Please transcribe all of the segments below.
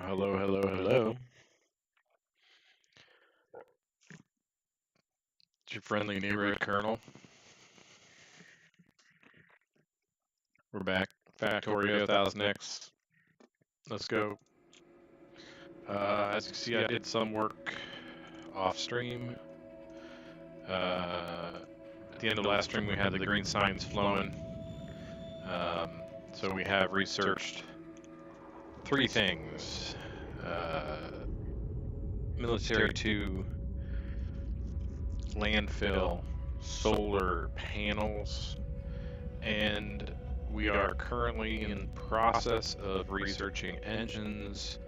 Hello, hello, hello. It's your friendly neighborhood colonel. We're back. Factorio 1000X. Let's go. As you see, I did some work off stream. At the end of last stream, we had the green signs flowing. So we have researched three things. Military 2, landfill, solar panels, and we are currently in process of researching engines.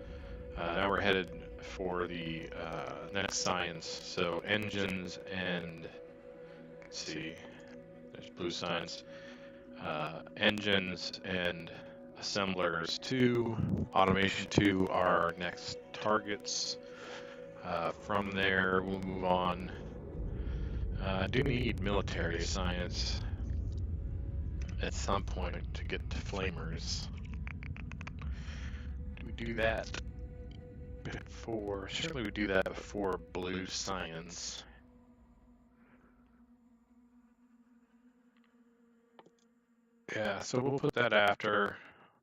Now we're headed for the next science. So engines and, let's see, there's blue signs. Engines and assemblers 2, automation 2 are our next targets. From there, we'll move on. I do need military science at some point to get to flamers. Do we do that before? Certainly we do that before blue science. Yeah, so we'll put that after,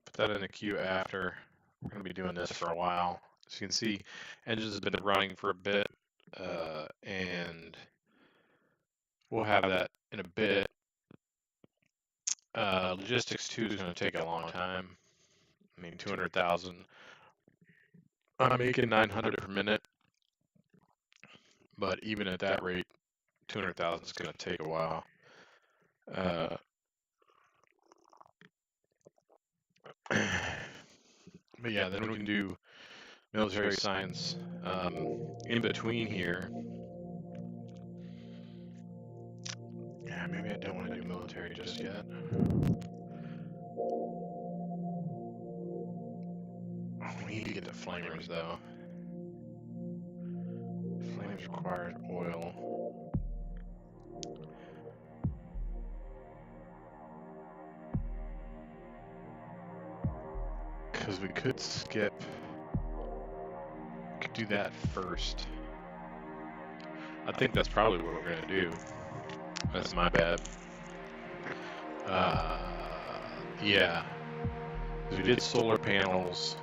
put that in the queue after. We're going to be doing this for a while. As you can see, engines have been running for a bit, and we'll have that in a bit. Logistics 2 is going to take a long time. I mean, 200,000. I'm making 900 per minute, but even at that rate, 200,000 is going to take a while. But yeah, then we can do military science in between here. Yeah, maybe I don't want to do military just yet. We need to get to flamers though. Flamers requires oil. Because we could skip. We could do that first. I think that's probably what we're gonna do. That's my bad. Yeah. We did solar panels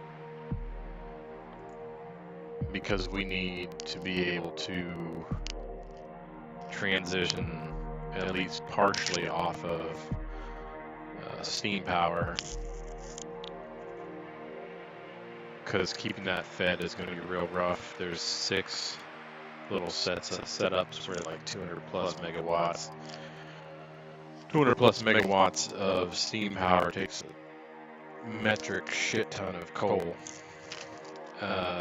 because we need to be able to transition at least partially off of steam power, because keeping that fed is going to be real rough. There's 6 little setups for like 200 plus megawatts. 200 plus megawatts of steam power takes a metric shit ton of coal.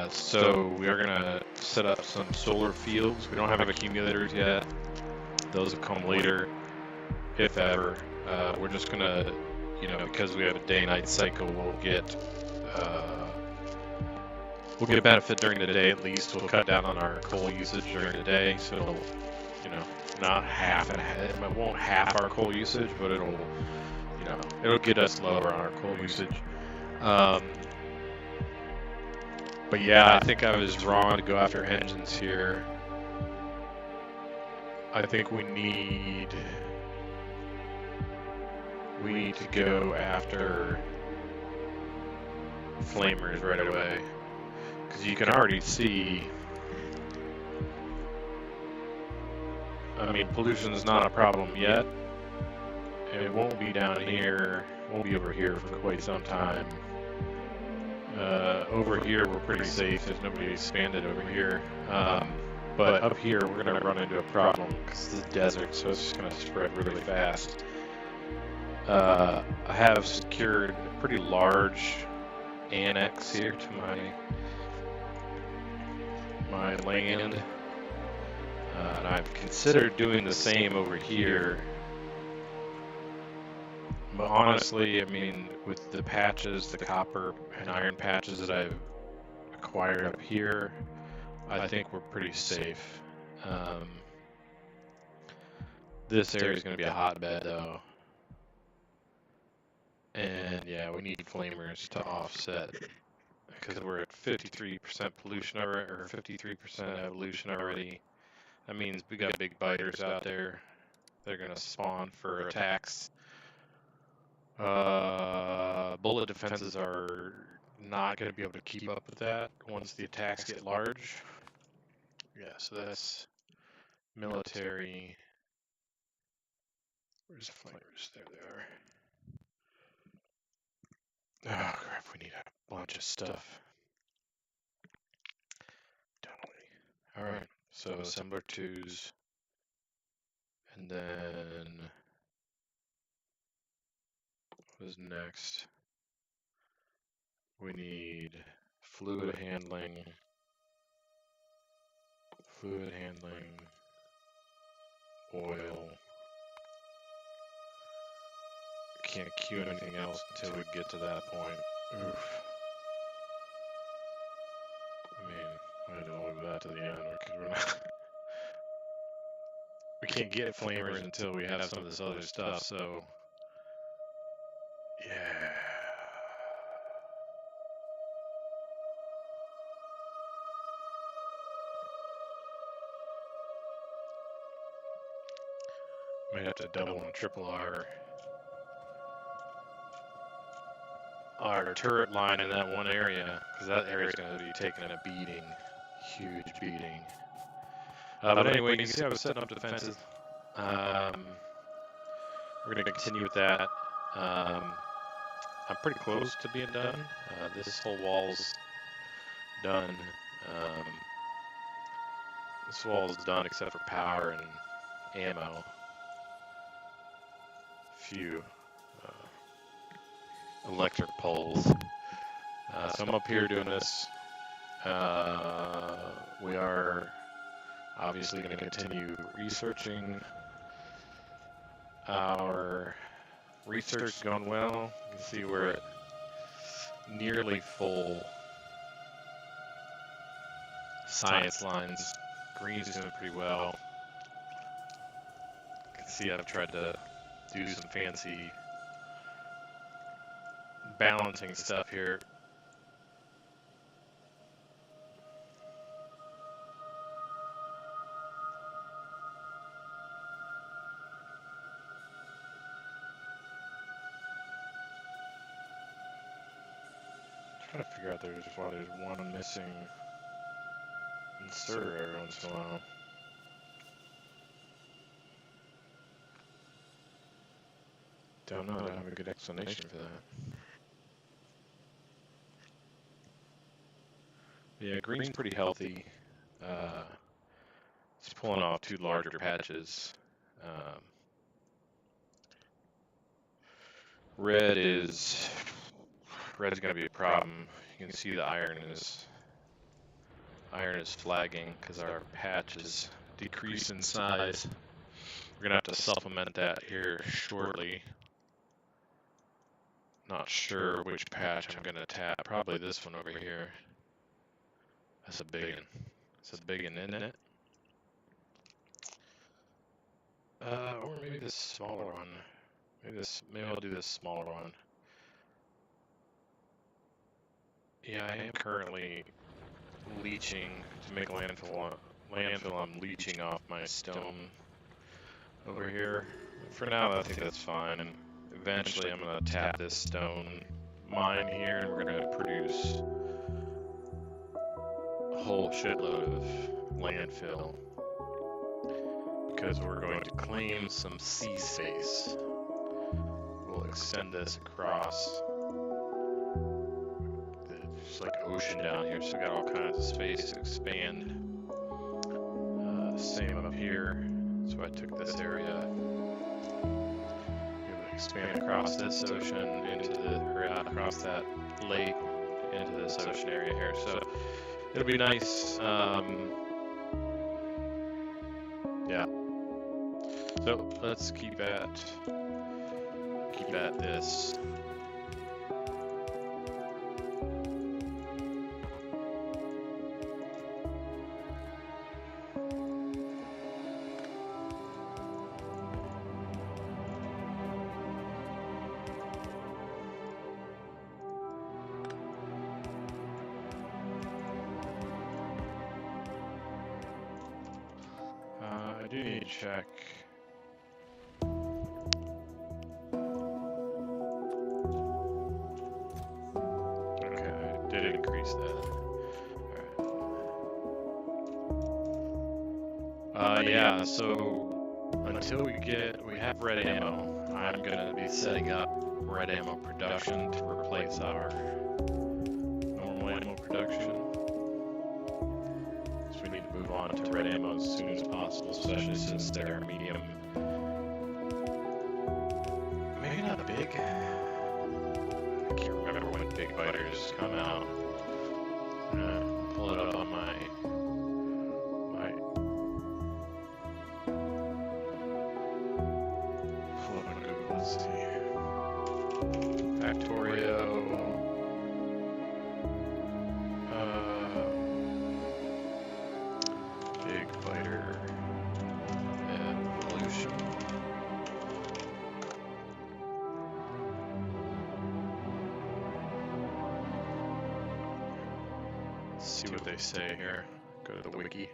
So we are going to set up some solar fields. We don't have accumulators yet. Those will come later, if ever. We're just going to, because we have a day-night cycle, we'll get benefit during the day at least. We'll cut down on our coal usage during the day, so it'll, not half and half. It won't half our coal usage, but it'll, it'll get us lower on our coal usage. But yeah, I think I was wrong to go after engines here. I think we need to go after flamers right away, because you can already see, I mean, pollution is not a problem yet. It won't be down here, won't be over here for quite some time. Over here we're pretty safe, there's nobody expanded over here. But up here we're going to run into a problem because it's a desert, so it's just going to spread really fast. I have secured a pretty large annex here to my land, and I've considered doing the same over here. But honestly, I mean, with the patches, the copper and iron patches that I've acquired up here, I think we're pretty safe. This area is going to be a hotbed though. And yeah, we need flamers to offset because we're at 53% pollution already, or 53% evolution already. That means we got big biters out there. They're gonna spawn for attacks. Bullet defenses are not gonna be able to keep up with that once the attacks get large. Yeah, so that's military. Where's the flankers? There they are. Oh crap, we need a bunch of stuff. Don't we? Alright, so assembler 2s. And then what is next? We need fluid handling, oil. Can't queue anything else until we get to that point. Oof. I mean, I had to move that to the end because we're not. We can't get flamers until we have some of this other stuff, so. Yeah. Might have to double and triple our turret line in that one area, because that area is going to be taking a beating, huge beating. But anyway, you can see I was setting up defenses. We're going to continue with that. I'm pretty close to being done. This whole wall's done. This wall's done except for power and ammo. Few electric poles. So I'm up here doing this. We are obviously going to continue researching. Our research is going well. You can see we're at nearly full science lines. Green's doing pretty well. You can see I've tried to do some fancy balancing stuff here. Trying to figure out why there's one missing inserter every once in a while. Don't know. I don't have a good explanation for that. Yeah, green's pretty healthy. It's pulling off 2 larger patches. Red's going to be a problem. You can see the iron is flagging because our patch is decreased in size. We're going to have to supplement that here shortly. Not sure which patch I'm going to tap. Probably this one over here. That's a big one. It's a big one, isn't it? Or maybe this smaller one. Maybe I'll do this smaller one. Yeah, I am currently leaching to make landfill. I'm leaching off my stone over here. For now, I think that's fine. And eventually, I'm gonna tap this stone mine here, and we're gonna produce a whole shitload of landfill because we're going to claim some sea space. We'll extend this across. There's like ocean down here, so we got all kinds of space to expand. Same up here. So I took this area, expand across this ocean across that lake into this ocean area here. So it'll be nice. Yeah. So let's keep at this. me check. Okay, I did increase that. Alright. Yeah, so until we have red ammo, I'm gonna be setting up red ammo production to replace our normal ammo production. So we need to move on to red ammo as soon as possible, especially since they're medium. Maybe not big. I can't remember when big biters come out. I'm gonna pull it up on my pull up on Google. Let's see. Factorio. Big biter evolution. Let's see what they say here. Go to the wiki.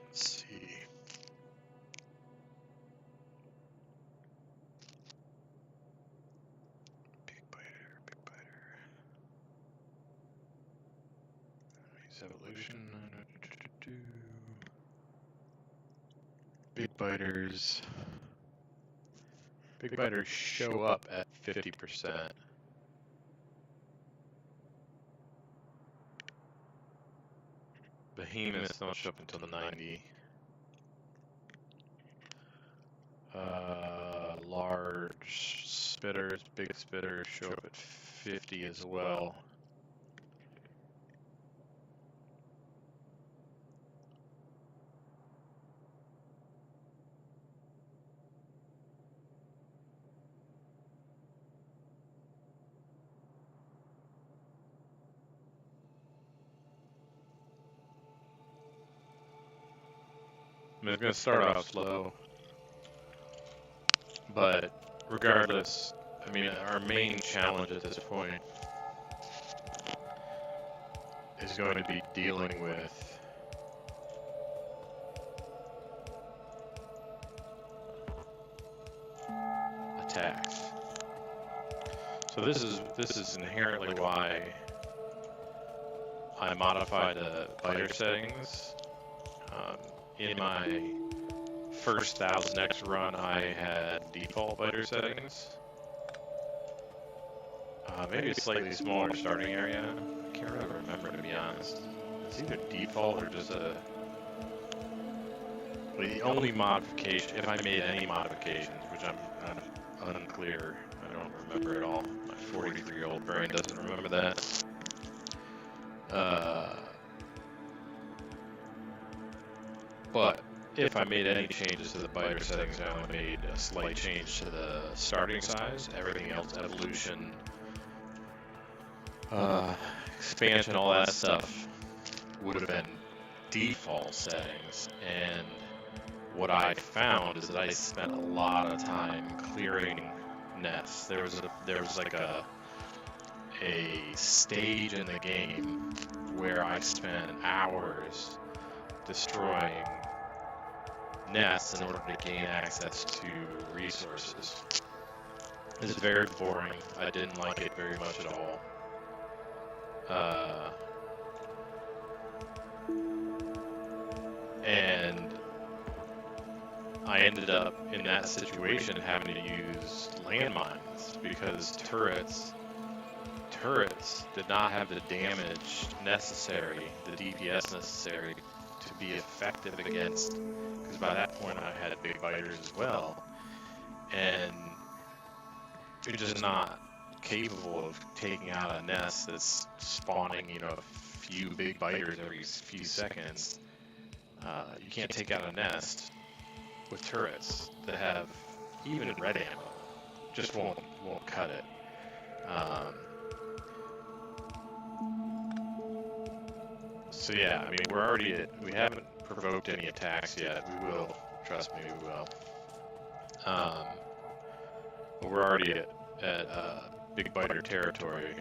Let's see. Big biter. Use evolution. Big biters. Big biters show up at 50%. Behemoths don't show up until the 90. Large spitters, big spitters show up at 50 as well. I mean, it's going to start off slow, but regardless, I mean, our main challenge at this point is going to be dealing with attacks. So this is inherently why I modify the biter settings. In my first 1000X run, I had default biter settings. Maybe a slightly smaller starting area. I can't really remember, to be honest. It's either default or just a... Well, the only modification, if I made any modifications, which I'm unclear, I don't remember at all. My 43-year-old brain doesn't remember that. But if I made any changes to the biter settings, I only made a slight change to the starting size. Everything else, evolution, expansion, all that stuff would have been default settings. And what I found is that I spent a lot of time clearing nests. There was like a stage in the game where I spent hours destroying nests in order to gain access to resources. It's very boring. I didn't like it very much at all. And I ended up in that situation having to use landmines because turrets did not have the damage necessary, the DPS necessary to be effective against, because by that point I had big biters as well, and you're just not capable of taking out a nest that's spawning, you know, a few big biters every few seconds. You can't take out a nest with turrets that have even red ammo. Just won't cut it. So yeah, I mean, we haven't provoked any attacks yet. We will, trust me, we will. But we're already at big biter territory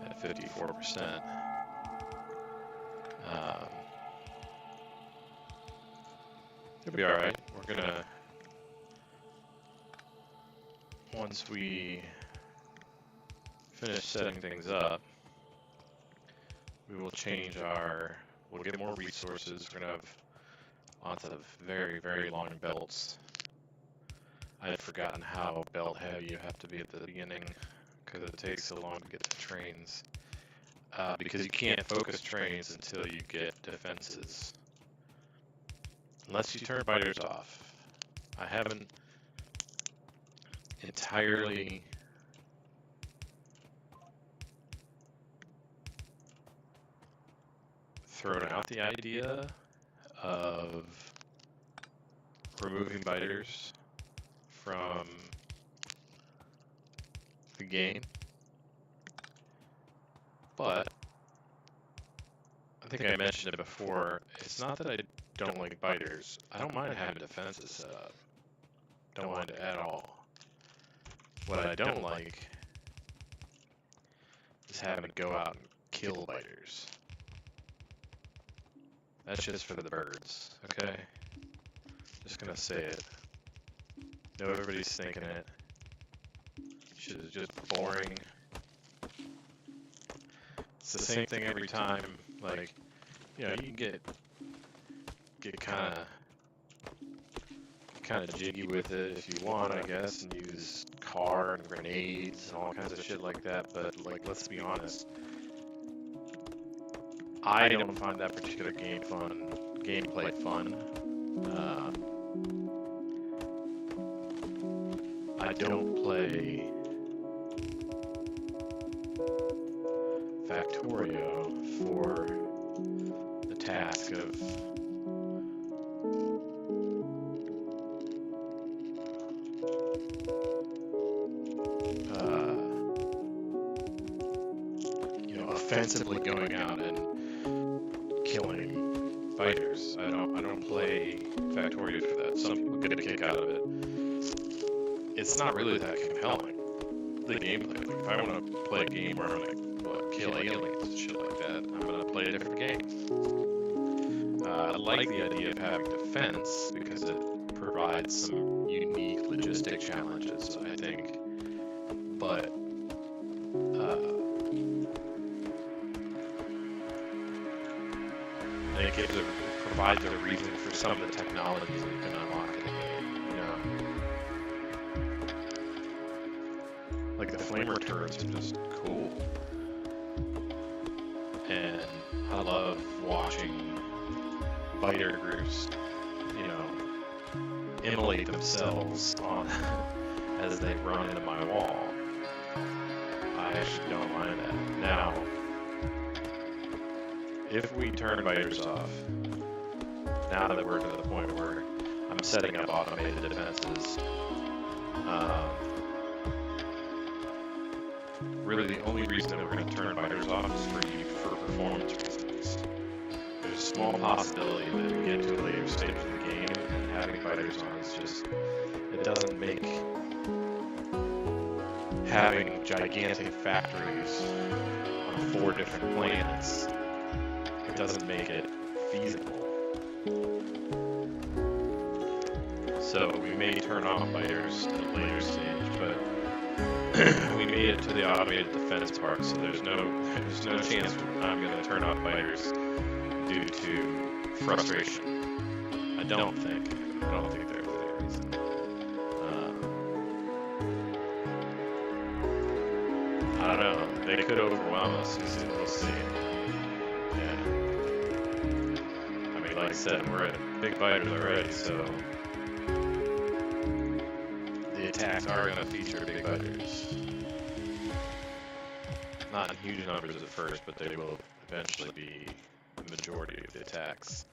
at 54%. It'll be alright. We're gonna, once we finish setting things up, we will change we'll get more resources. We're gonna have lots of very, very long belts. I had forgotten how belt heavy you have to be at the beginning because it takes so long to get to trains. Because you can't focus trains until you get defenses. Unless you turn biters off. I haven't entirely thrown out the idea of removing biters from the game, but I think I mentioned it before. It's not that I don't like biters. I don't mind having defenses set up. Don't mind it at all. What I don't like is having to go out and kill biters. That's just for the birds, okay? Just gonna say it. Know everybody's thinking it. Shit is just boring. It's the same thing every time. Like, you know, you can get kind of jiggy with it if you want, I guess, and use car and grenades and all kinds of shit like that. But like, let's be honest, I don't find that particular gameplay fun. I don't play Factorio for the task of offensively going out and killing fighters. I don't play Factorio for that. Some people get a kick out of it. It's not really that compelling, the gameplay. Like, if I want to play a game where I'm gonna kill aliens and shit like that, I'm gonna play a different game. I like the idea of having defense because it provides some unique logistic challenges, I think. But it provides a reason for some of the technologies that you can unlock in the game, you know? Like the flamer turrets are just cool. And I love watching fighter groups, you know, immolate themselves on as they run into my wall. I actually don't mind that. Now, if we turn biters off, now that we're to the point where I'm setting up automated defenses, really the only reason that we're going to turn biters off is for performance reasons. There's a small possibility that we get to a later stage of the game and having biters on is just, it doesn't make having gigantic factories on 4 different planets, it doesn't make it feasible. So we may turn off biters at a later stage, but we made it to the automated defense part, so there's no chance I'm going to turn off biters due to frustration. I don't think there's any reason. I don't know. They could overwhelm us. We'll see. Yeah. I mean, like I said, we're at big biters already, so the attacks are going to feature big biters. Not in huge numbers at first, but they will eventually be the majority of the attacks.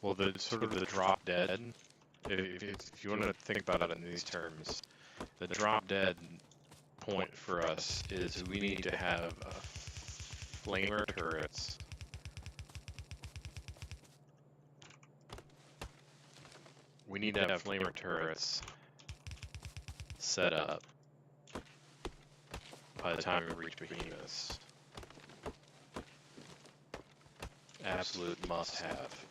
Well, the sort of the drop dead, if you want to think about it in these terms, the drop dead point for us is we need to have flamer turrets we need to have flamer turrets set up by the time we reach behemoths. Absolute must-have.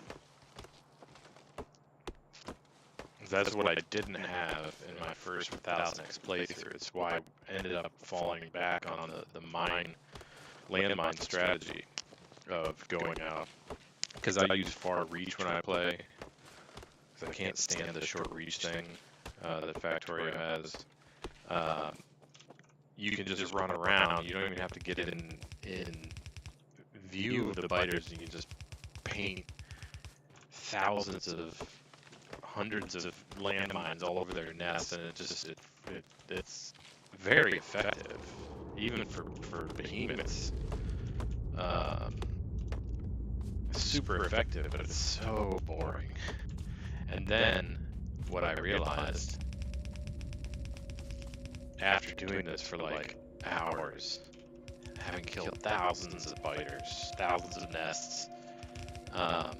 That's what I didn't have in my first 1000x playthrough. It's why I ended up falling back on the landmine strategy of going out. Because I use far reach when I play. Because I can't stand the short reach thing that Factorio has. You can just run around. You don't even have to get in view of the biters. You can just paint thousands of, hundreds of landmines all over their nests, and it's very effective, even for behemoths. Super effective, but it's so boring. And then what I realized after doing this for like hours, having killed thousands of biters, thousands of nests, I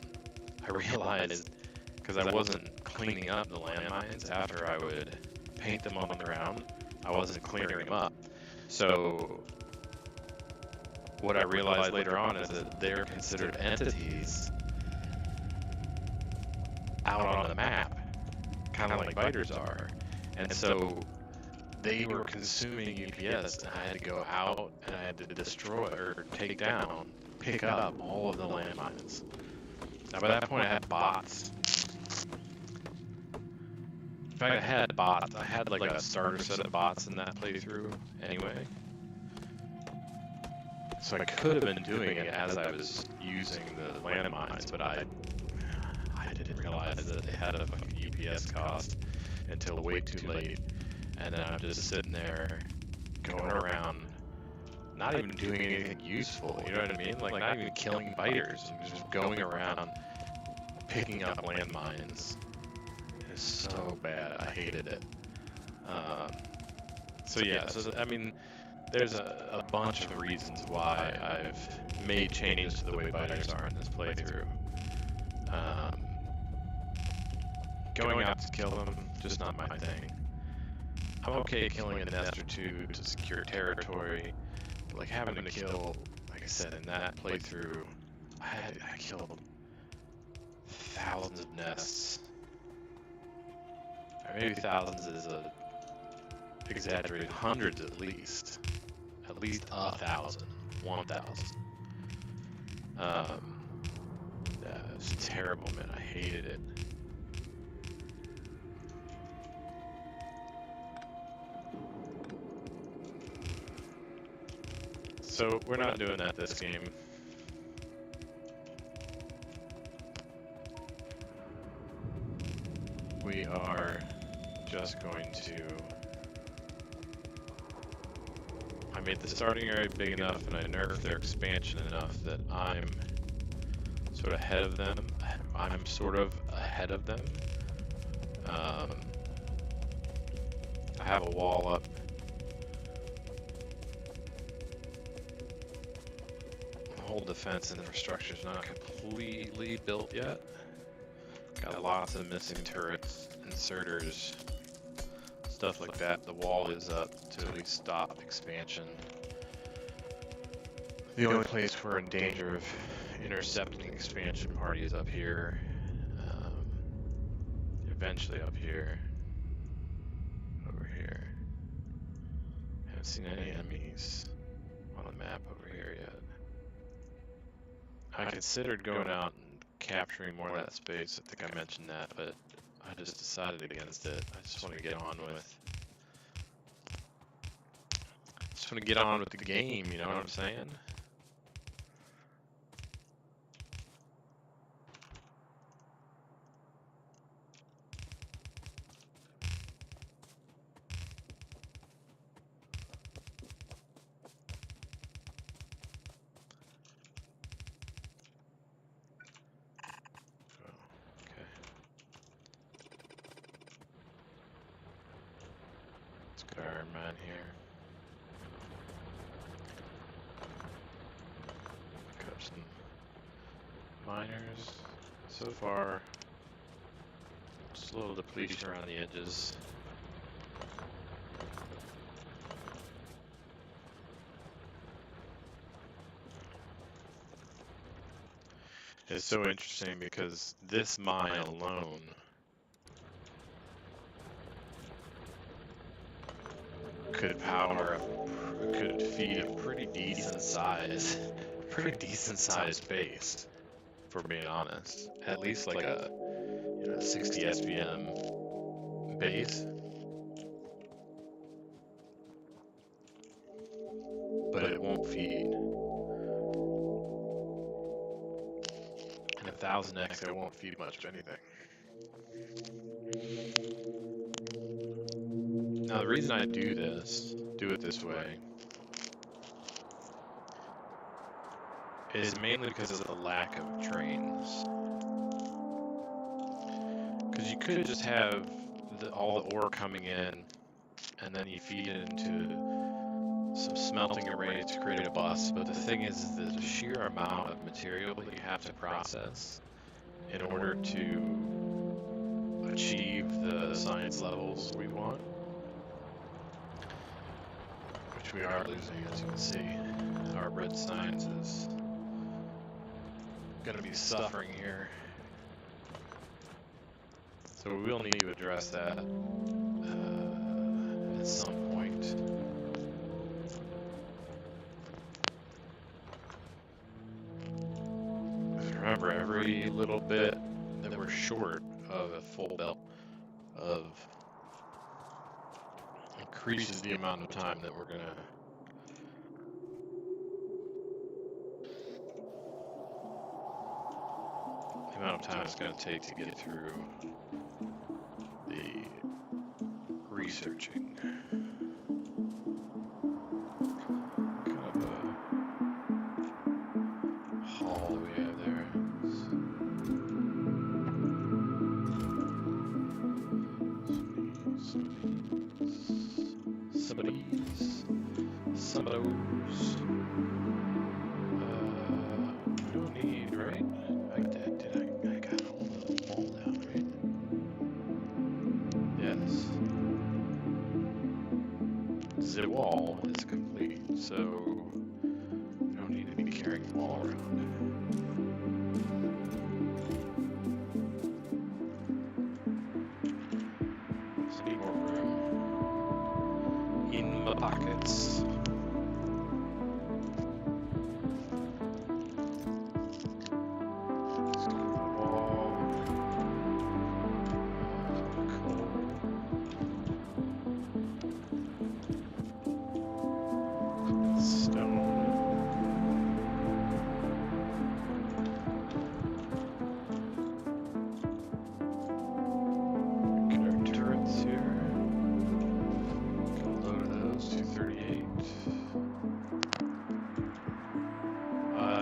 realized, because I wasn't cleaning up the landmines after I would paint them on the ground, I wasn't clearing them up. So what I realized later on is that they're considered entities out on the map, kind of like biters are. And so they were consuming UPS, and I had to go out and I had to destroy or take down, pick up all of the landmines. Now by that point I had bots. In fact, I had bots. I had like a starter set of bots in that playthrough anyway. So I could have been doing it as I was using the landmines, but I didn't realize that they had a fucking UPS cost until way too late. And then I'm just sitting there going around, not even doing anything useful, you know what I mean? Like not even killing biters. I'm just going around picking up landmines. It's so bad. I hated it. So yeah, so I mean, there's a bunch of reasons why I've made changes to the way biters are in this playthrough. Going out to kill them, just not my thing. I'm okay killing a nest or two to secure territory, but like having to kill, like I said, in that playthrough, I killed thousands of nests. Or maybe thousands is a exaggerated, hundreds at least 1,000, 1,000. It was terrible, man. I hated it. So we're not doing that this game. We are just going to... I made the starting area big enough and I nerfed their expansion enough that I'm sort of ahead of them. I'm sort of ahead of them. I have a wall up. The whole defense infrastructure is not completely built yet. Got lots of missing turrets, inserters, stuff like that. The wall is up to at least stop expansion. The only place we're in danger of intercepting expansion party is up here. Eventually up here. Over here. Haven't seen any enemies on the map over here yet. I considered going out and capturing more of that space. I think I mentioned that, but I just decided against it. I just want to get on with... Just want to get on with the game, you know what I'm saying? Iron Man here. Got some miners. So far, Just a little depletion around the edges. It's so interesting because this mine alone could feed a pretty decent sized base, for being honest. At least like a 60 SPM base. But it won't feed. And 1000X, it won't feed much of anything. Now the reason I do it this way, is mainly because of the lack of trains. Because you could just have all the ore coming in, and then you feed it into some smelting arrays to create a bus. But the thing is the sheer amount of material that you have to process in order to achieve the science levels we want, which we are losing, as you can see. Our red science is going to be suffering here. So we will need to address that at some point. Remember, every little bit that we're short of a full belt of increases the amount of time that we're gonna it's gonna take to get through the researching. Kind of a hall that we have there. Some of those. We don't need, right? I got all the mold out, right? Yes. The wall is complete, so we don't need to be carrying the wall around. Just need more room in my pockets.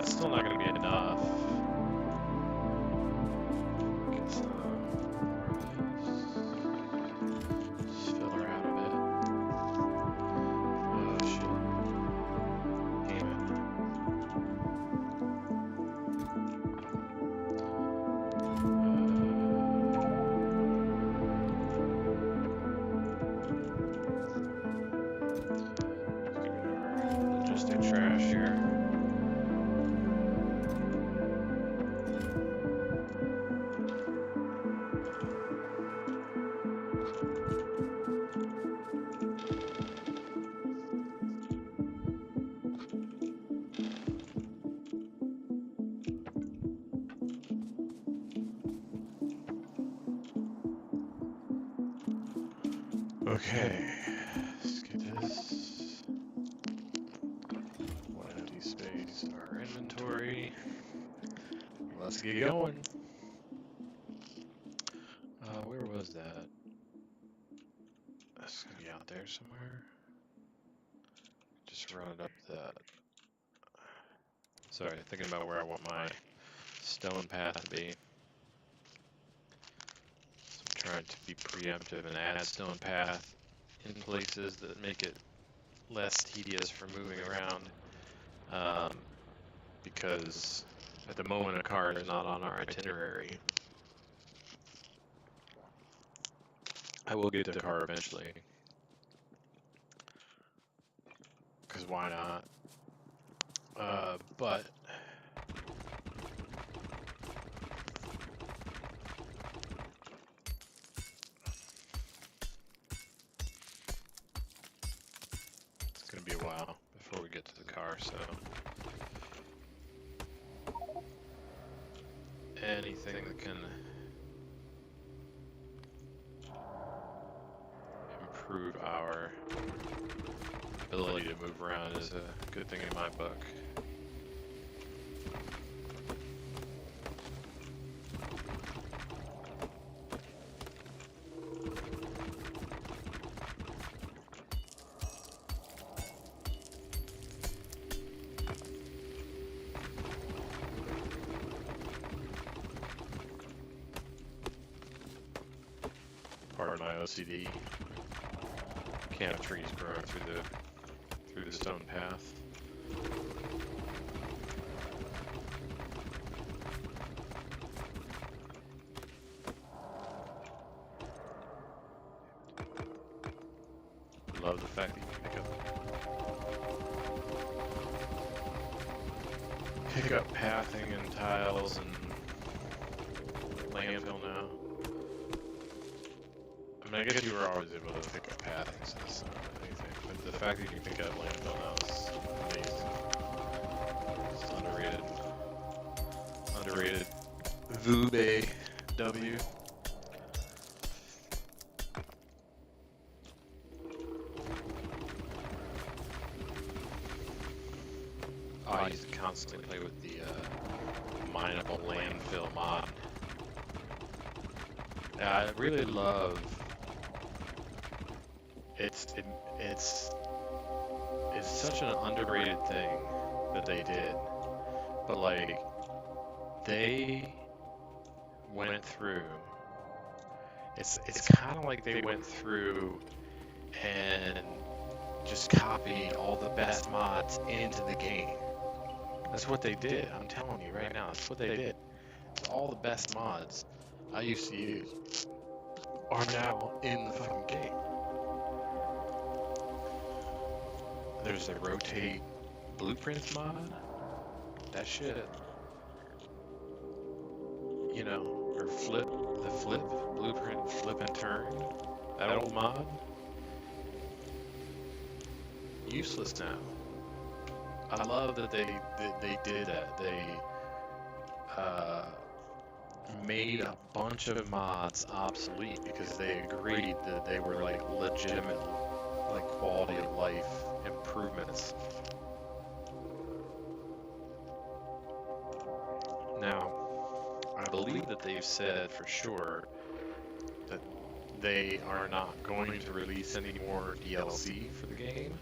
Still not going to be enough. Get some more of this. Just fill her out a bit. Oh shit. Damn it. Let's get our logistic trash here. Okay, let's get this. One empty space in our inventory. Let's get going. Where was that? That's gonna be out there somewhere. Just run it up that. Sorry, thinking about where I want my stone path to be. So I'm trying to be preemptive and add stone path in places that make it less tedious for moving around. Because at the moment a car is not on our itinerary. I will get the car eventually, because why not? But it's gonna be a while before we get to the car, so anything that can improve our ability to move around is a good thing in my book. Pardon my OCD. Can't have trees growing through the stone path. Love the fact that you can pick up pathing and tiles and landfill now. I mean, I guess you were always able to pick up pathing, so that's not anything. But the fact that you can pick up landfill now is amazing. It's underrated. Underrated. Vube W. Oh, I used to constantly play with the mineable landfill mod. I really love. It's such an underrated thing that they did, but like they went through. It's kind of like they went through and just copied all the best mods into the game. That's what they did. I'm telling you right now, that's what they did. All the best mods I used to use are now in the fucking game. There's a rotate blueprints mod. That shit. You know, or the flip blueprint, flip and turn. That old mod. Useless now. I love that they did that. They made a bunch of mods obsolete because they agreed that they were like legitimate, like quality of life improvements. Now, I believe that they've said for sure that they are not going to release any more DLC for the game.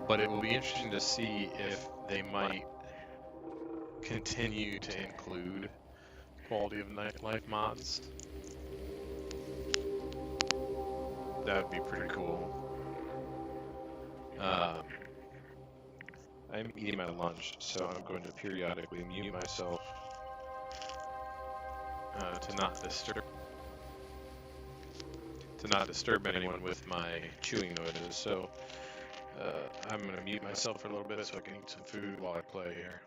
But it will be interesting to see if they might continue to include quality of life mods. That would be pretty cool. I'm eating my lunch, so I'm going to periodically mute myself to not disturb anyone with my chewing noises. So I'm going to mute myself for a little bit so I can eat some food while I play here.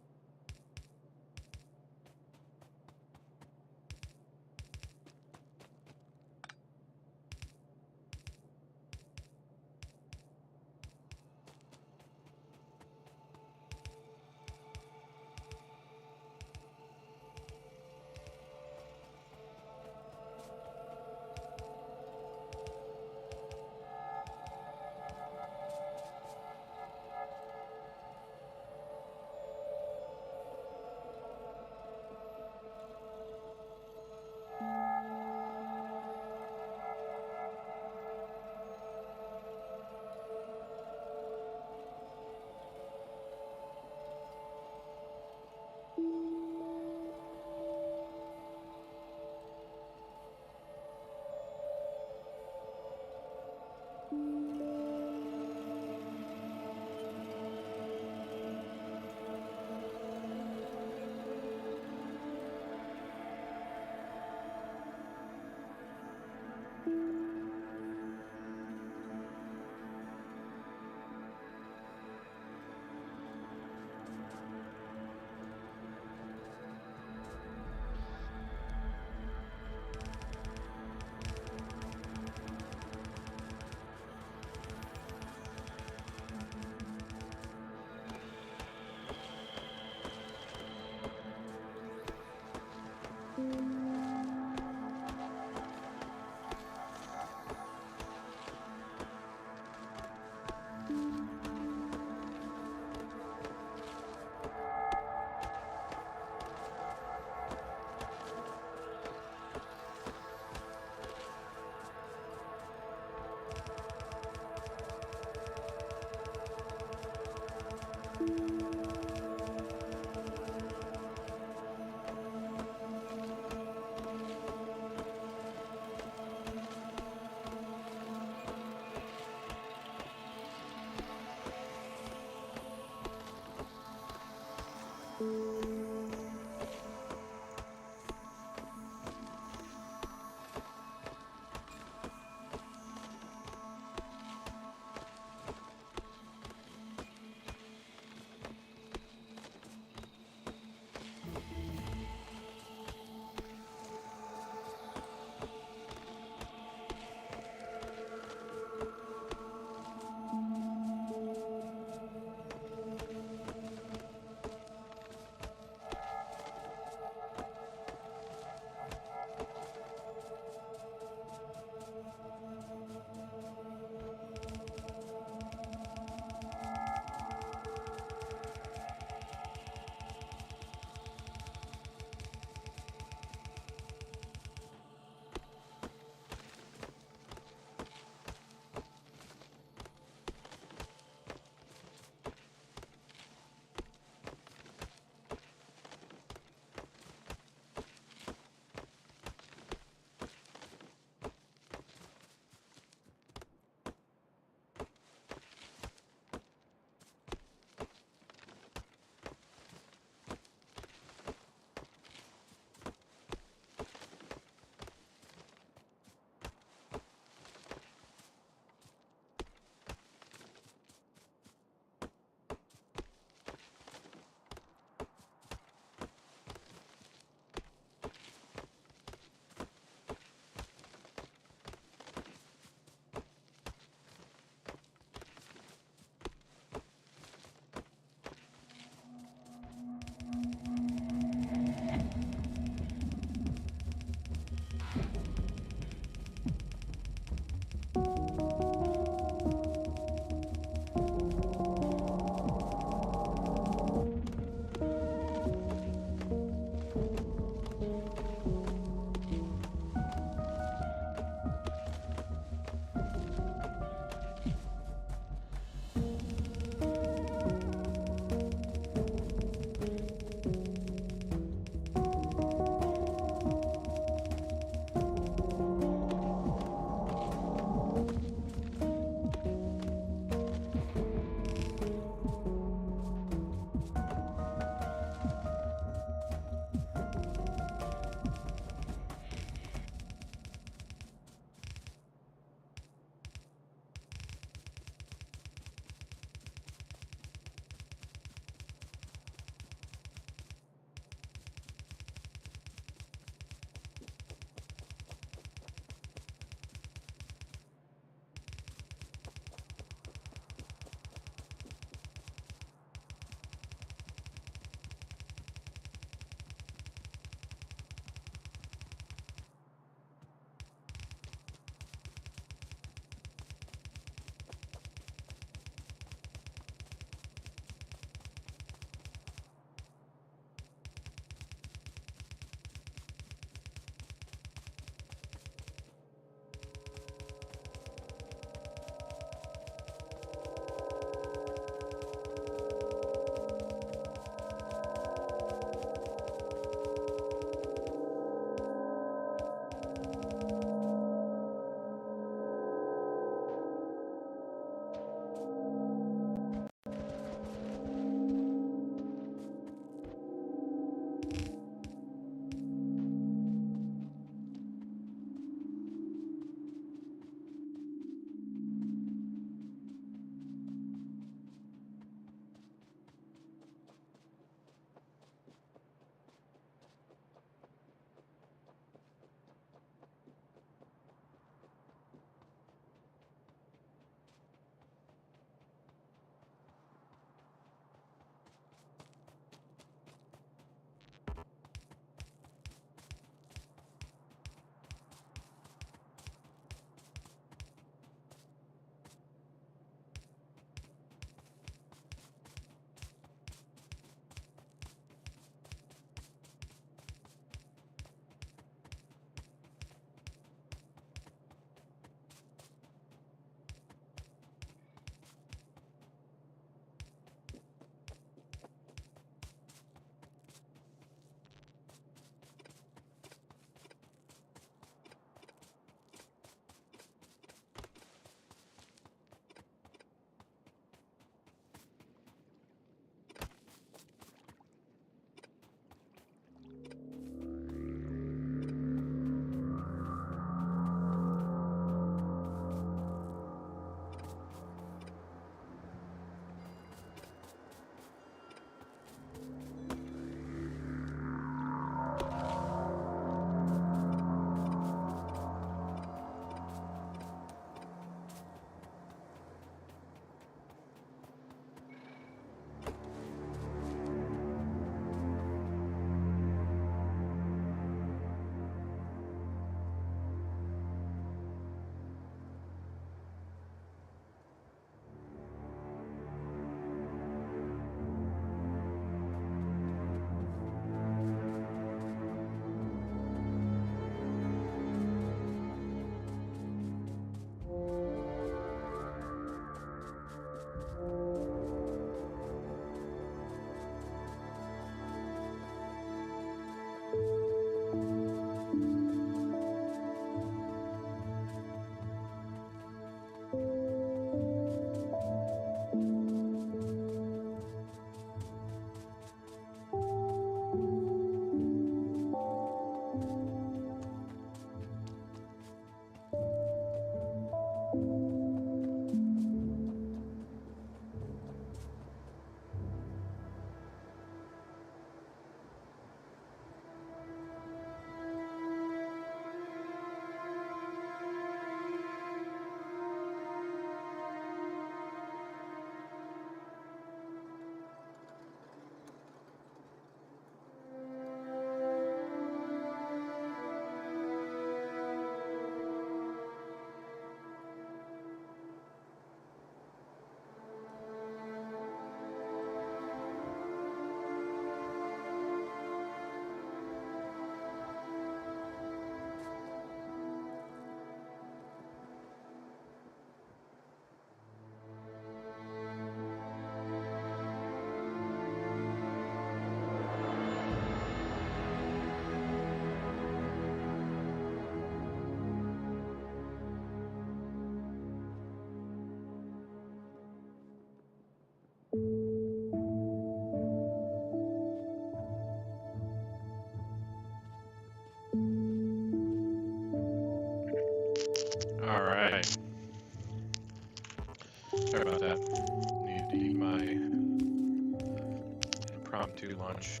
on to lunch.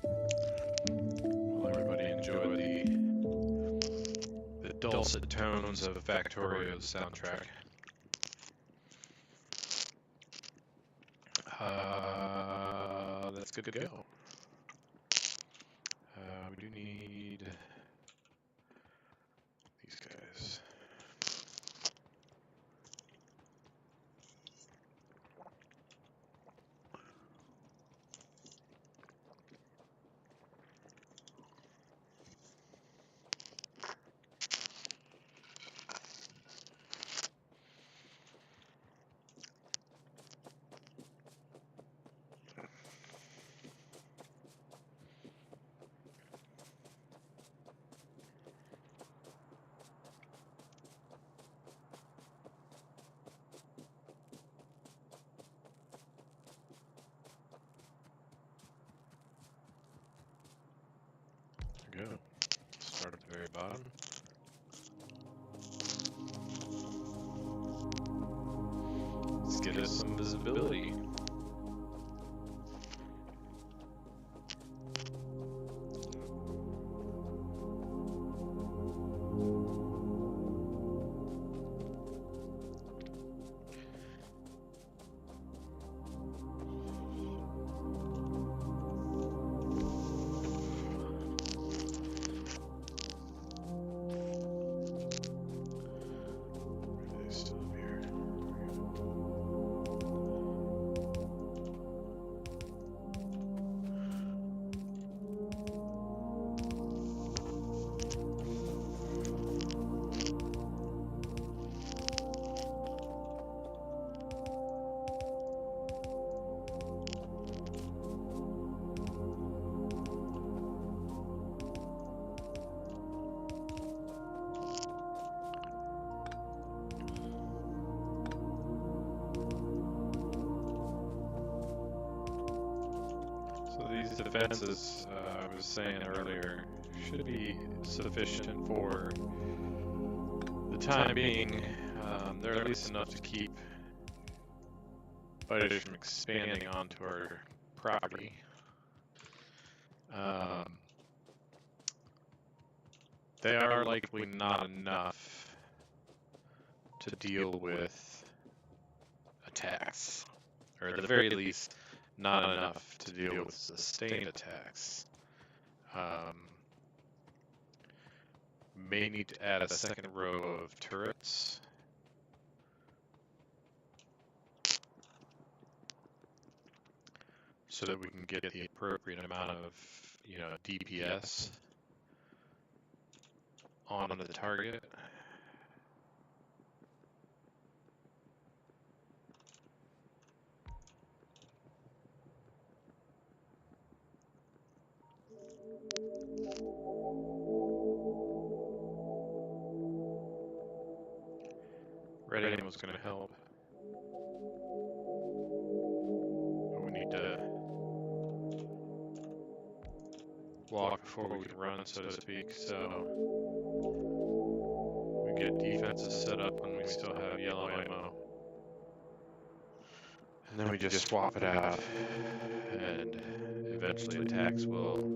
Will everybody enjoy the dulcet tones of Factorio's soundtrack? That's good to go. We do need these guys. There we go. Start at the very bottom. Let's get us some visibility. These defenses, I was saying earlier, should be sufficient for the time being. They're at least enough to keep fighters from expanding onto our property. They are likely not enough to deal with attacks, or at the very least, not enough to deal with sustained attacks. May need to add a second row of turrets. So that we can get the appropriate amount of, DPS on the target. Red ammo is going to help. But we need to walk before we can run, so to speak. So we get defenses set up when we still have yellow ammo. And then we just swap it out, and eventually attacks will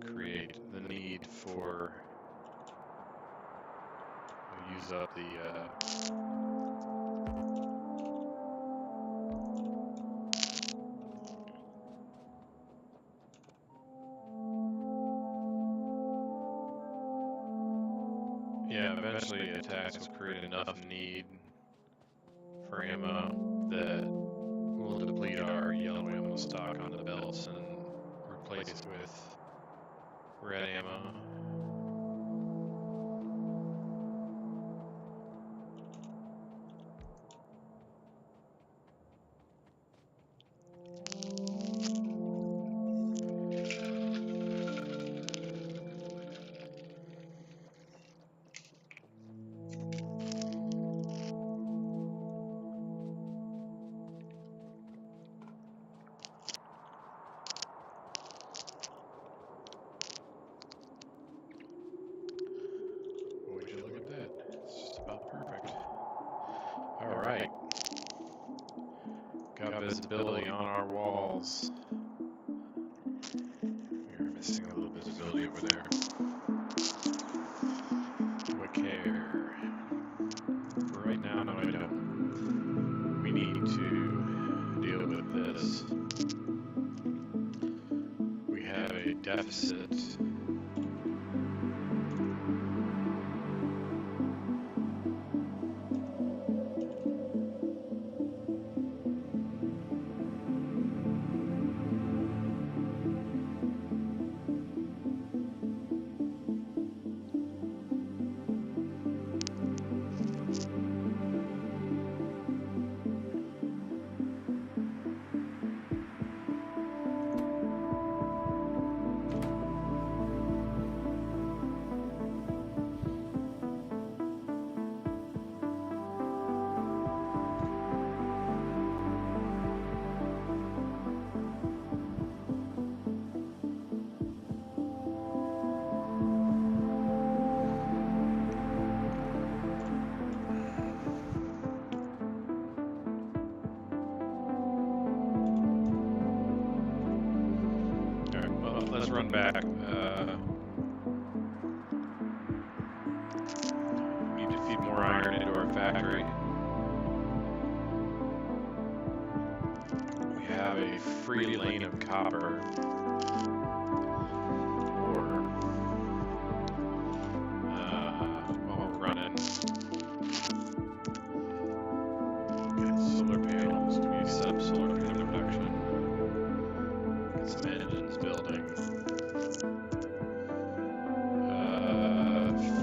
create the need for use up the eventually attacks will create enough need for ammo that will deplete our yellow ammo stock on the belts and replace it with red ammo. got visibility on our walls. We're missing a little visibility over there. Do I care? Right now, no, I don't. We need to deal with this. We have a deficit. Let's run back. Need to feed more iron into our factory. We have a free lane of copper. While we're running. Get solar panels. Do we set up solar panel production? Get some engines building.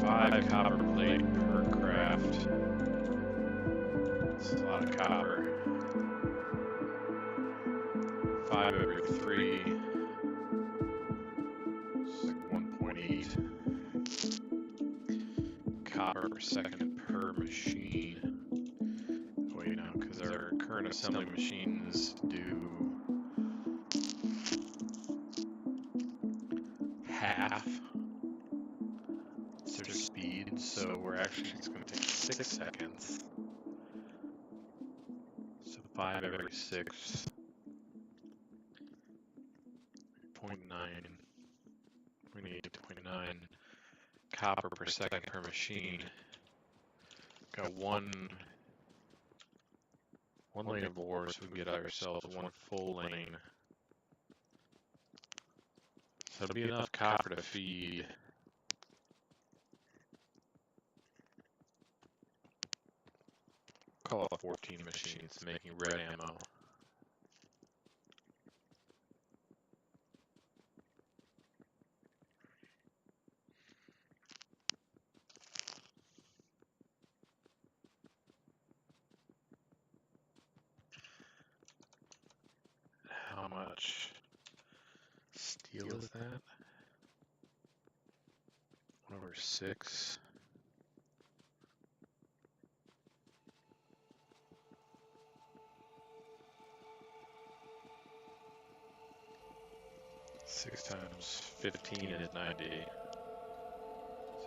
5 copper plate per craft. That's a lot of copper. 5 every 3. It's like 1.8 copper per second per machine. Wait, no, because our current assembly machines do half their speed, so we're actually, it's going to take 6 seconds. So 5 every 6. 0.9 copper per second per machine. Got one lane of ore, so we can get ourselves 1 full lane. So it'll be enough copper to feed call it 14 machines making red ammo. How much steel is that? 1/6. Six times 15 is 90.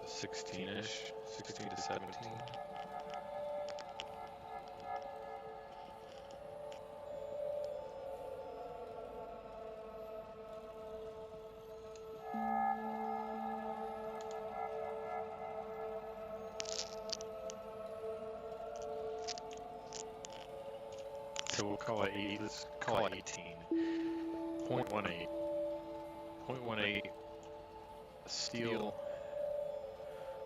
So 16-ish, 16 to 17. So we'll call it 8, let's call it 18. 0.18. 0.18 steel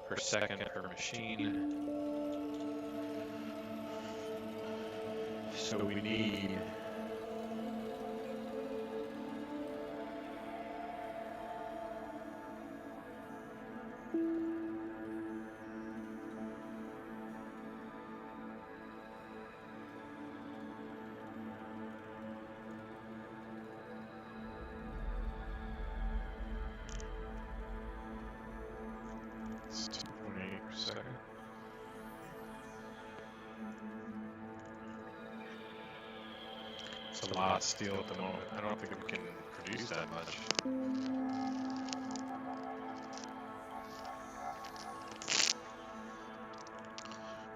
per second per machine. So we need it's 2.8 per second. It's a lot of steel at the moment. I don't think we can produce that much.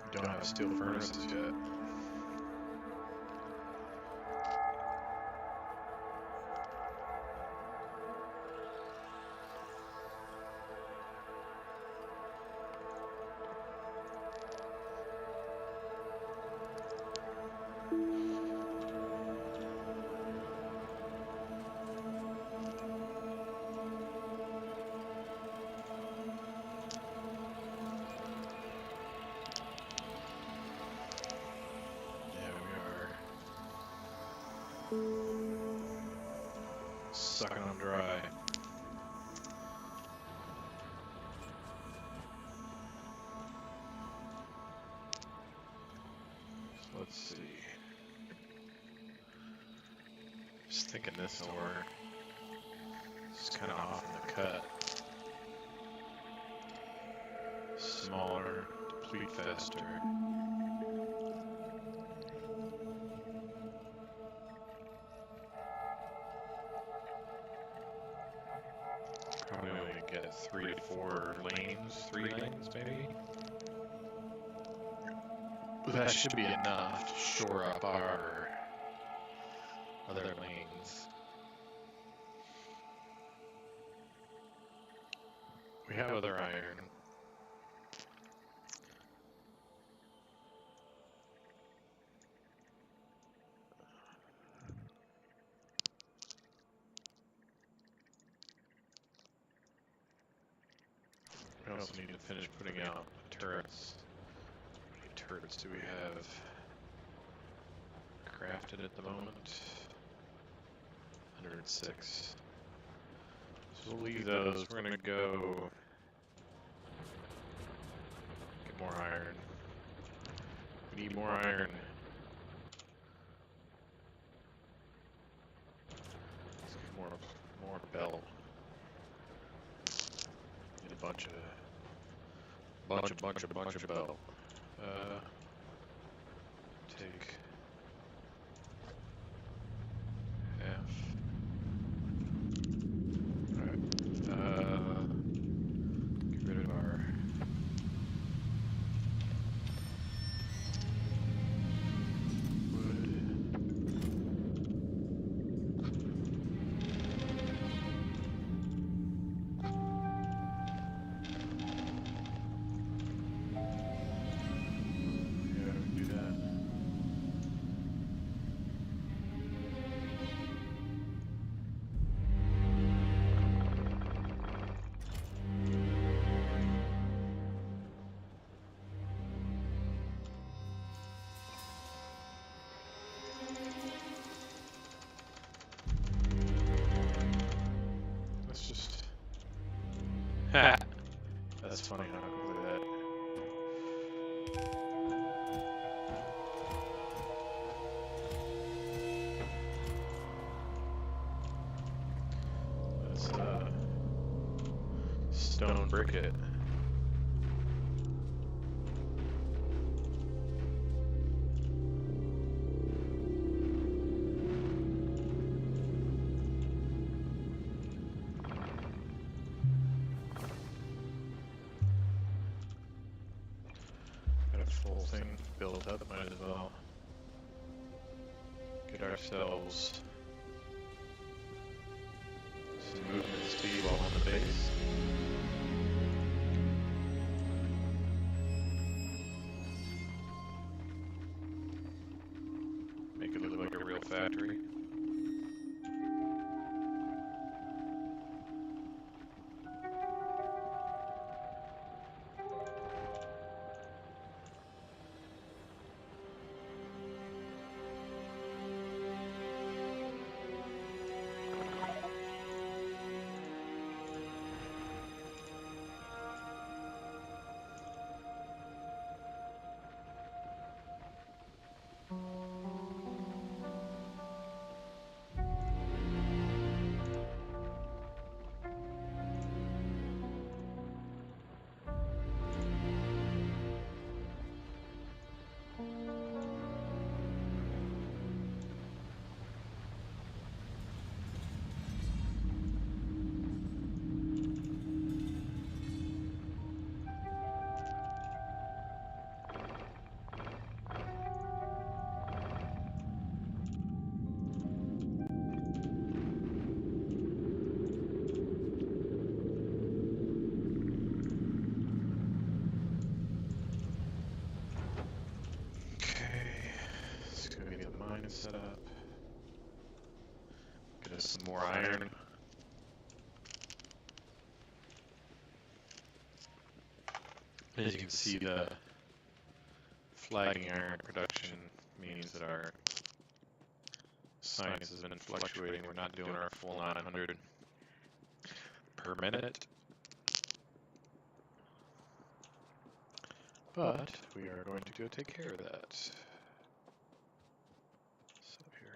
We don't have steel furnaces yet. Sucking on dry. So let's see. Just thinking this ore is kind of off in the cut. Smaller, deplete faster. Probably only get 3 to 4 lanes, 3 lanes maybe. But that should be enough to shore up our other lanes. We have other iron. We also need to finish putting out turrets. How many turrets do we have crafted at the moment? 106. So we'll leave those. We're gonna go get more iron. We need more iron. Let's get more belt. Need a bunch of belt. Take half. Alright. Get rid of our wood. Yeah, we can do that. Let's just... Ha! That's funny how quickly that... Let's, stone brick it. Got a full thing built up, might as well get ourselves some movement speed while on the base. Make it look like a real factory. Set up. Get us some more iron. As you can see, the flagging iron production means that our science has been fluctuating. We're not doing our full 900 per minute. But we are going to go take care of that. So here.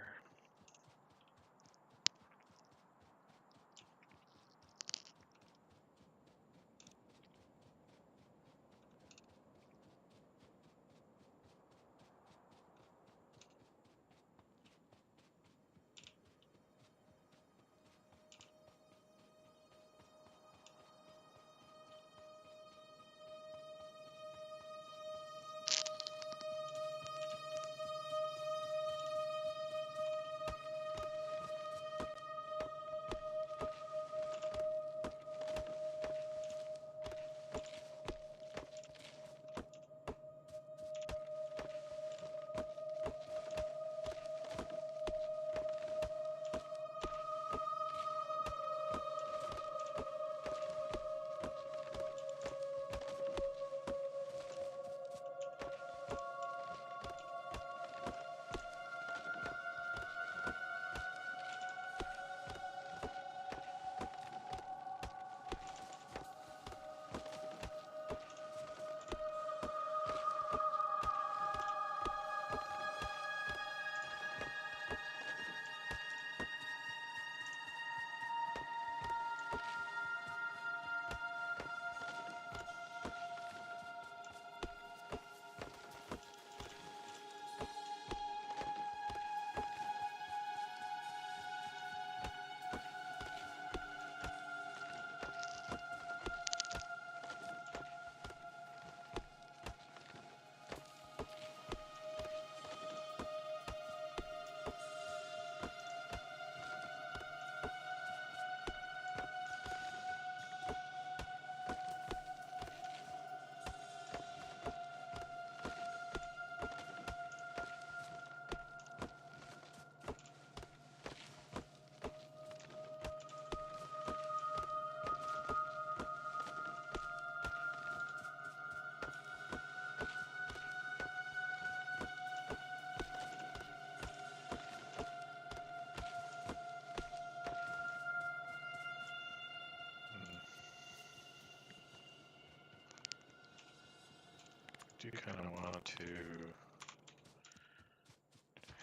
Do kind of want to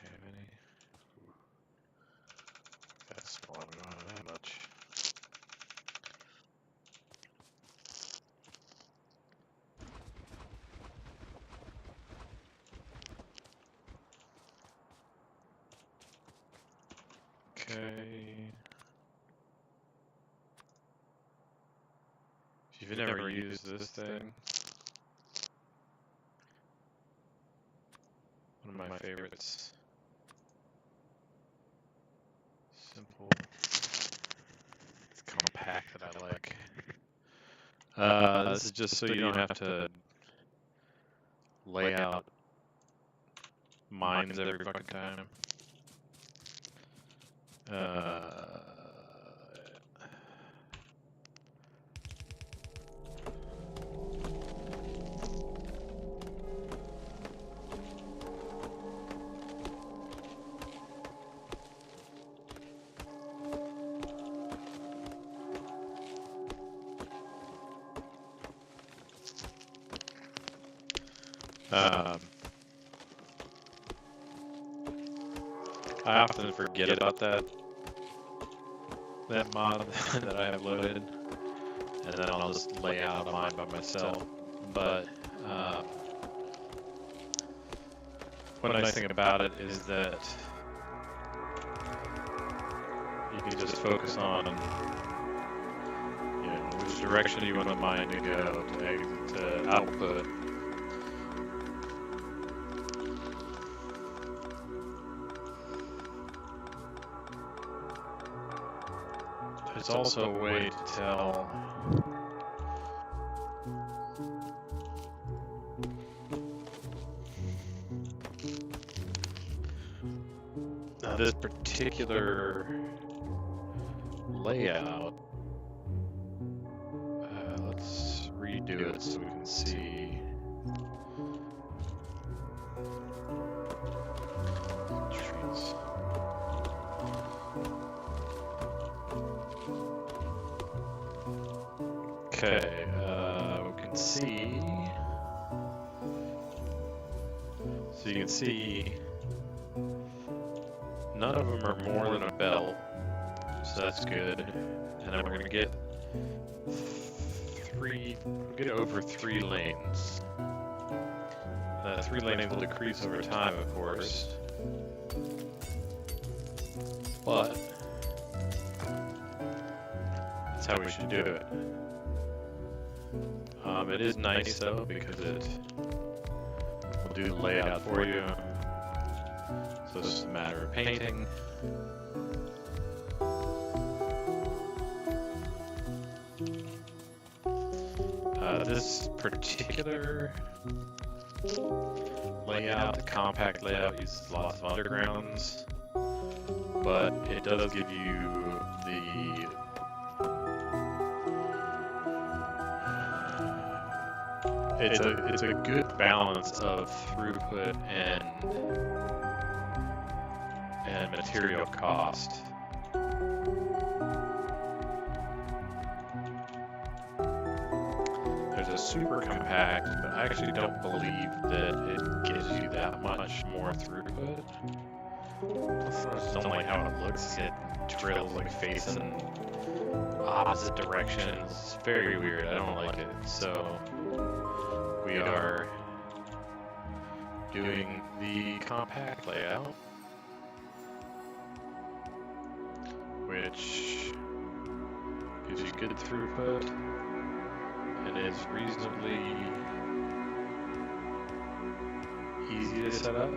have any. That's small, we don't have that much. Okay. If you've never used this thing, one of my favorites. Simple. It's compact that I like. This is just so you don't have to lay out mines every fucking time. I often forget about that mod that I have loaded, and then I'll just lay out a mine by myself. But one nice thing about it is that you can just focus on, which direction you want the mine to go to output. It's also a way to tell this particular layout. Let's redo it so we can see. Trees. Okay, we can see. So you can see none of them are more than a belt, so that's good. And then we're gonna get over 3 lanes. That 3 lanes will decrease over time, of course. But that's how we should do it. It is nice though because it will do the layout for you. So it's just a matter of painting. This particular layout, the compact layout, uses lots of undergrounds, but it does give you the it's a good balance of throughput and material cost. There's a super compact, but I actually don't believe that it gives you that much more throughput. Plus, I just don't like how it looks. It drills like facing opposite directions. It's very weird. I don't like it. So we are doing the compact layout, which gives you good throughput and is reasonably easy to set up.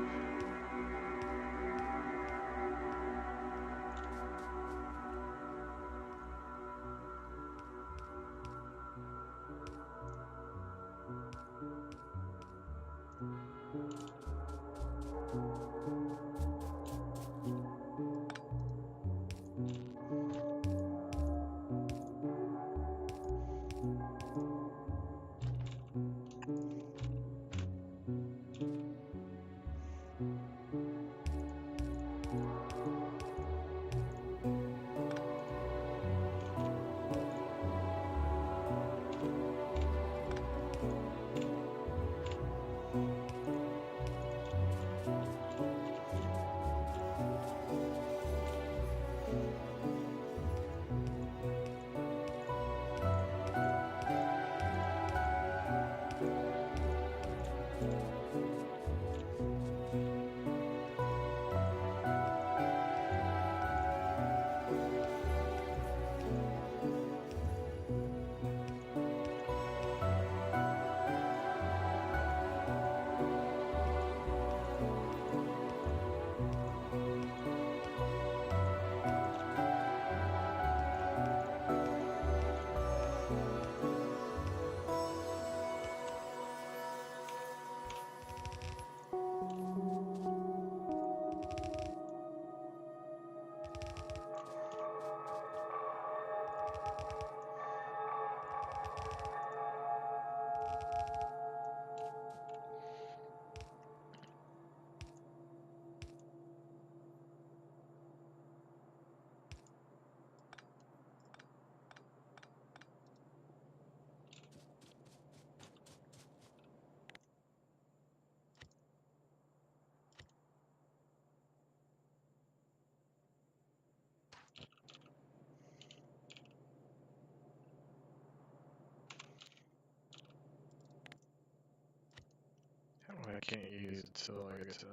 I can't use it till I get to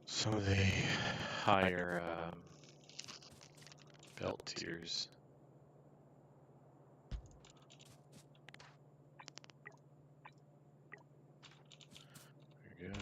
some of the higher belt tiers. There we go.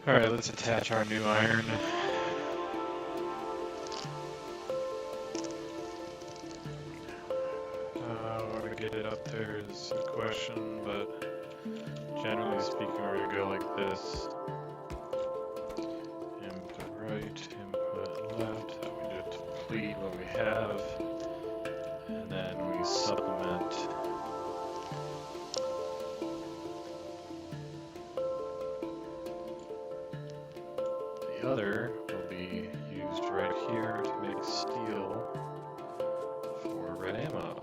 Alright, let's attach our new iron. How to get it up there is a question, but generally speaking, we're going to go like this. Input right, input left. That we deplete what we have. And then we supplement. The other will be used right here to make steel for red ammo.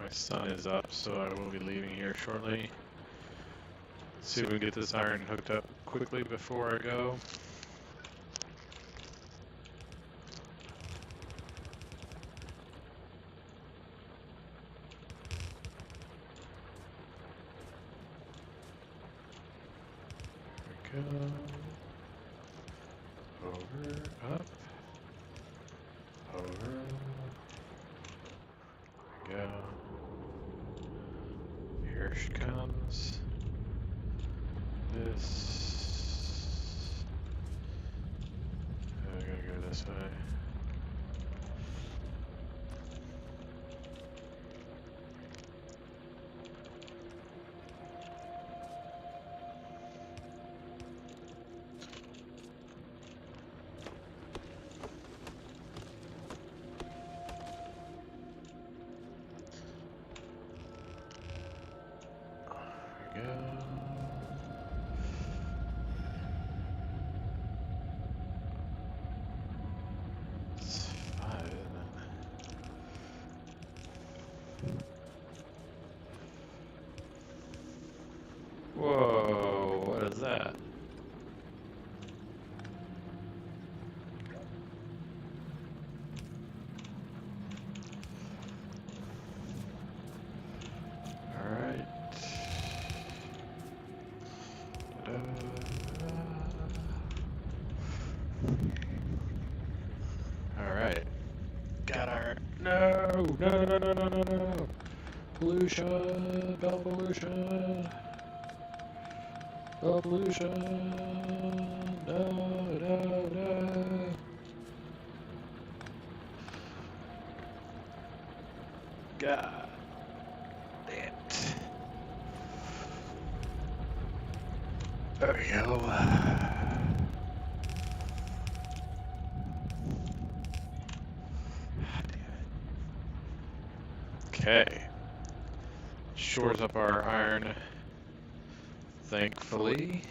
My sun is up, so I will be leaving here shortly. Let's see if we can get this iron hooked up quickly before I go. There we go. Over, up, over. There we go. Here she comes. This. I gotta go this way. There we go. Whoa, what is that? Alright. Alright. Got our... No! No, no, no, no, no, no! Pollution! Bell pollution! Bell pollution! No, no, no! God damn it. There we go. Okay. Shores up our iron, thankfully.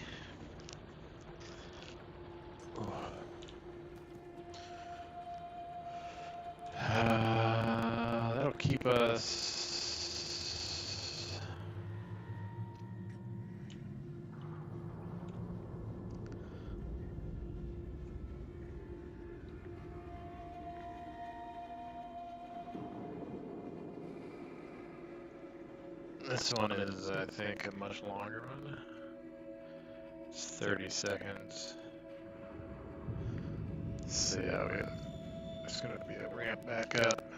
That'll keep us... This one is, I think, a much longer one. It's 30 seconds. So yeah, it's going to be a ramp back up.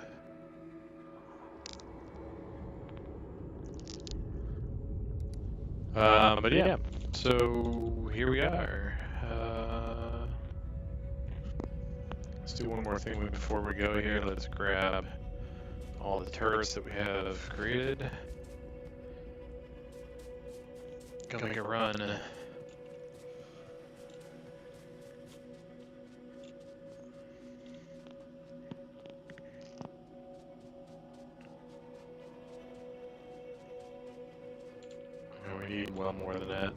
But yeah, so here we are. Let's do one more thing before we go here. Let's grab all the turrets that we have created. Go make a run. And we need well more than that.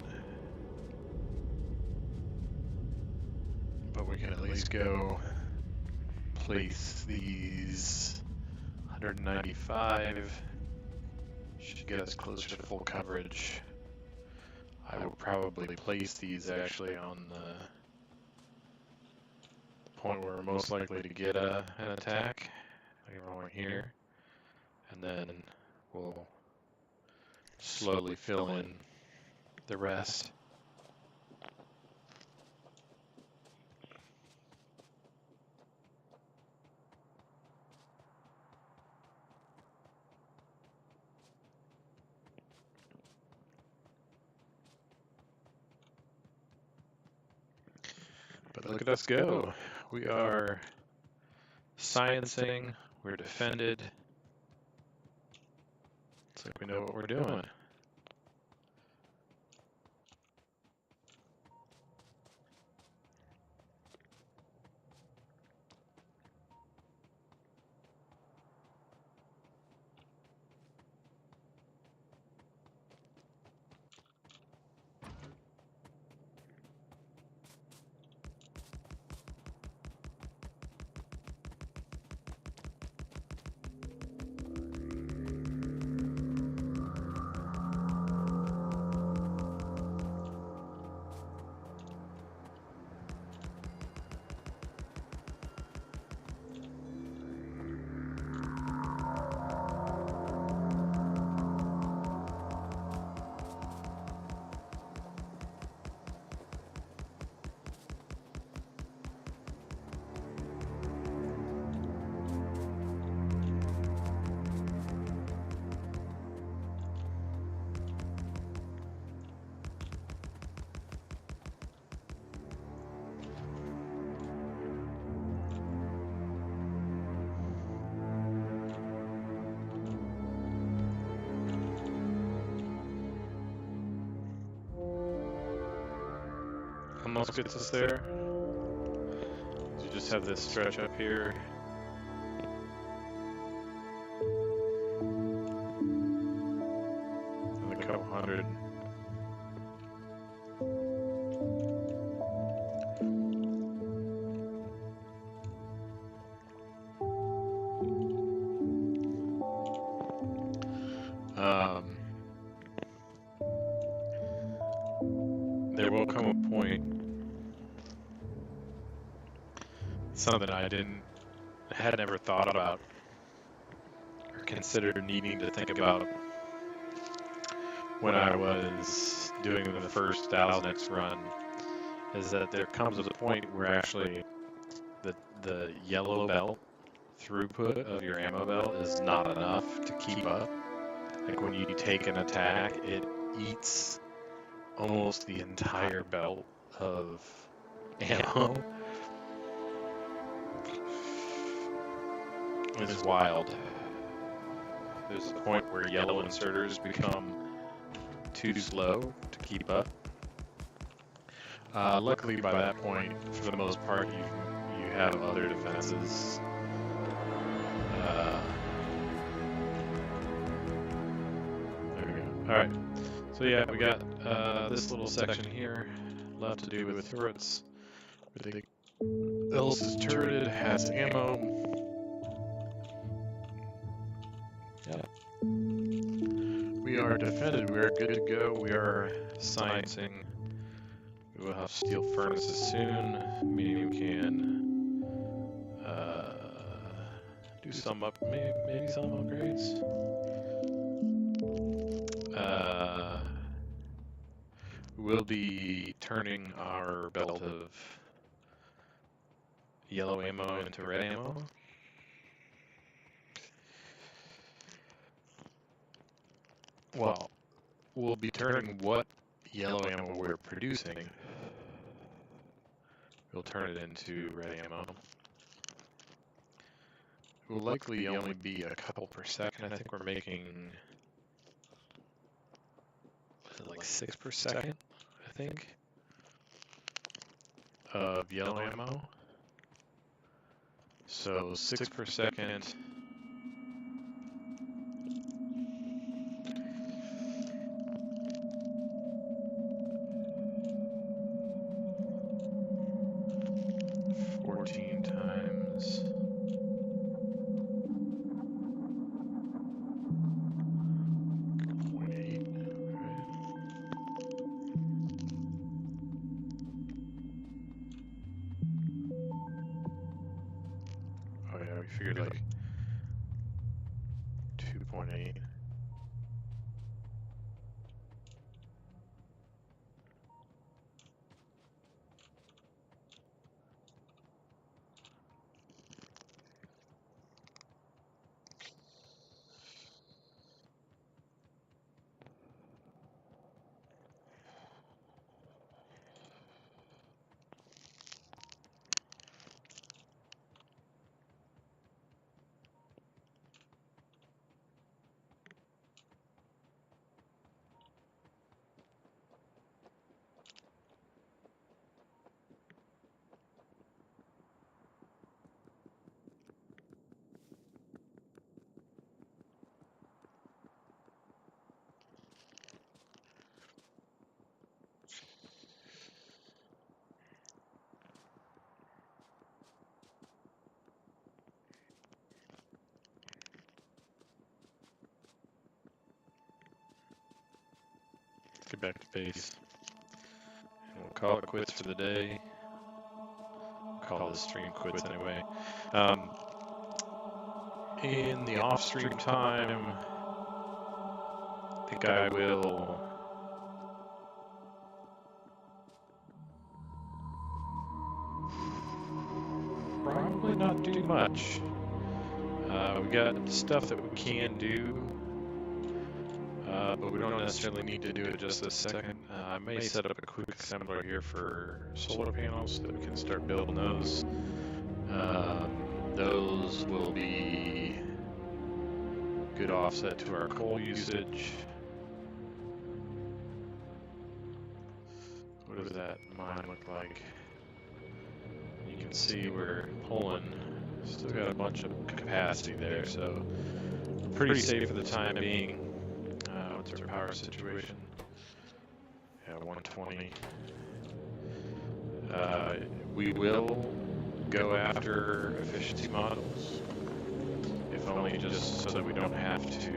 But we can at least go place these 195. Should get us closer to full coverage. I will probably place these actually on the point where we're most likely to get an attack, like around here, and then we'll slowly fill in the rest. But look at us go. We are sciencing, we're defended. It's like we know what we're doing. Almost gets us there. You just have this stretch up here. And a couple hundred. There will come a point, something I had never thought about or considered needing to think about when I was doing the first Dalnex run, is that there comes a point where actually the yellow belt throughput of your ammo belt is not enough to keep up. Like when you take an attack, it eats almost the entire belt of ammo. It's wild. There's a point where yellow inserters become too slow to keep up. Luckily, by that point, for the most part, you have other defenses. There we go. All right. So yeah, we got this little section here left to do with turrets. Everything else is turreted, has ammo. Yeah. We are defended. We are good to go. We are sciencing. We will have steel furnaces soon, meaning we can do some maybe some upgrades. we'll be turning our belt of yellow ammo into red ammo. Well, we'll be turning what yellow ammo we're producing. We'll turn it into red ammo. It will likely only be a couple per second. I think we're making, was it like 6 per second, I think, of yellow ammo. So 6 per second. Times 0.8, right? Oh yeah, we figured like 2.8. Let's get back to base. And we'll call it quits for the day. We'll call this stream quits anyway. In the off-stream time, I think I will probably not do much. We got stuff that we can do, but we don't necessarily need to do it just this second. I may set up a quick assembler here for solar panels so that we can start building those. Those will be good offset to our coal usage. What does that mine look like? You can see we're pulling, still got a bunch of capacity there, so we're pretty safe for the time being. What's our power situation? Yeah, 120. We will go after efficiency models, if only just so that we don't have to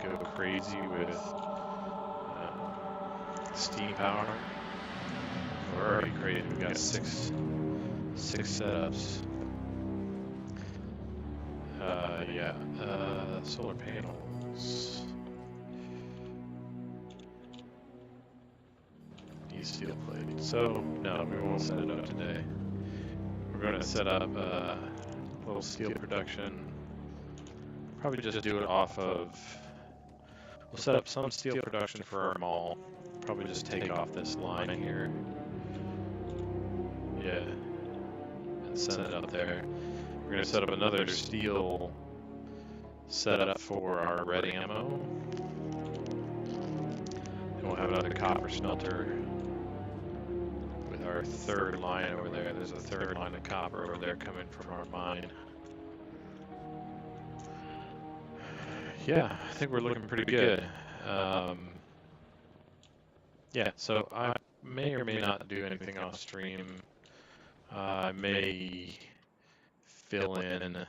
go crazy with steam power. We're already crazy. We've got six setups. Solar panels. Need steel plate. So no, we won't set it up today. We're going to set up a little steel production. Probably just do it off of. We'll set up some steel production for our mall. Probably just take off this line here. Yeah. And send it up there. We're going to set up another steel setup for our red ammo. Then we'll have another copper smelter with our third line over there. There's a third line of copper over there coming from our mine. Yeah, I think we're looking pretty good. Yeah, so I may or may not do anything off stream. I may fill in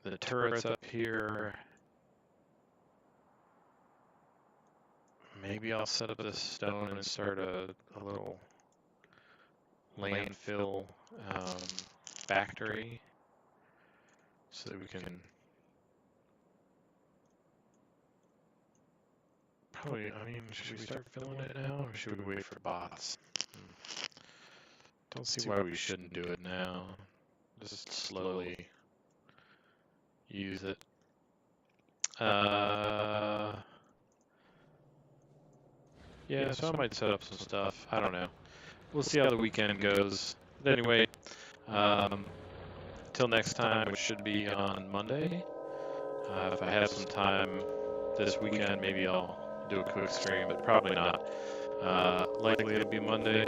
the turrets up here. Maybe I'll set up this stone and start a little landfill factory so that we can Probably, I mean, should we start filling it now, or should we wait for bots? Don't see why we shouldn't do it now. Just slowly use it. Yeah, so I might set up some stuff. I don't know. We'll see how the weekend goes. But anyway, till next time, which should be on Monday. If I have some time this weekend, maybe I'll do a quick stream, but probably not. Likely it'll be Monday.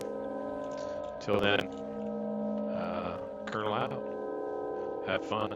Till then, Colonel out. Have fun.